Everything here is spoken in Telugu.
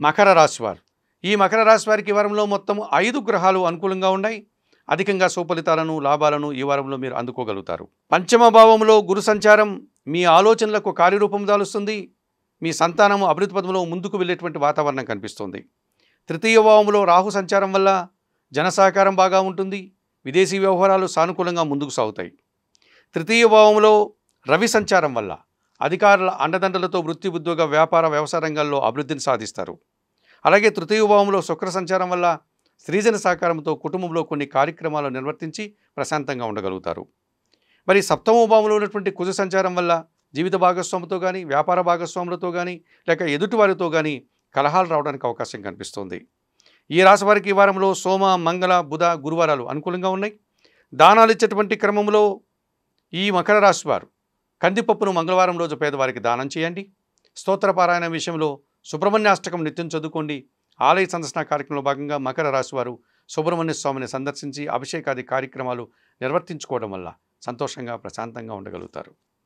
మకర రాశి వారు. ఈ మకర రాశి వారికి ఈ వారంలో మొత్తం 5 గ్రహాలు అనుకూలంగా ఉన్నాయి. అధికంగా సుఫలితాలను, లాభాలను ఈ వారంలో మీరు అందుకోగలుగుతారు. పంచమ భావంలో గురు సంచారం మీ ఆలోచనలకు కార్యరూపం దాలుస్తుంది. మీ సంతానము అభివృద్ధి పథంలో ముందుకు వెళ్ళేటువంటి వాతావరణం కనిపిస్తుంది. తృతీయ భావంలో రాహు సంచారం వల్ల జన సహకారం బాగా ఉంటుంది. విదేశీ వ్యవహారాలు సానుకూలంగా ముందుకు సాగుతాయి. తృతీయ భావంలో రవి సంచారం వల్ల అధికారుల అండదండలతో వృత్తి, ఉద్యోగ, వ్యాపార, వ్యవసాయ రంగాల్లో అభివృద్ధిని సాధిస్తారు. అలాగే తృతీయ భావంలో శుక్ర సంచారం వల్ల స్త్రీజన సహకారంతో కుటుంబంలో కొన్ని కార్యక్రమాలు నిర్వర్తించి ప్రశాంతంగా ఉండగలుగుతారు. మరి సప్తమ భావంలో ఉన్నటువంటి కుజ సంచారం వల్ల జీవిత భాగస్వామితో కానీ, వ్యాపార భాగస్వాములతో కానీ, లేక ఎదుటివారితో కానీ కలహాలు రావడానికి అవకాశం కనిపిస్తుంది. ఈ రాశి వారికి ఈ వారంలో సోమ, మంగళ, బుధ, గురువారాలు అనుకూలంగా ఉన్నాయి. దానాలు ఇచ్చేటువంటి క్రమంలో ఈ మకర రాశి వారు కందిపప్పును మంగళవారం రోజు పేదవారికి దానం చేయండి. స్తోత్రపారాయణ విషయంలో సుబ్రహ్మణ్యాష్టకం నిత్యం చదువుకోండి. ఆలయ సందర్శన కార్యక్రమంలో భాగంగా మకర రాశి వారు సుబ్రహ్మణ్య స్వామిని సందర్శించి అభిషేకాది కార్యక్రమాలు నిర్వర్తించుకోవడం వల్ల సంతోషంగా, ప్రశాంతంగా ఉండగలుగుతారు.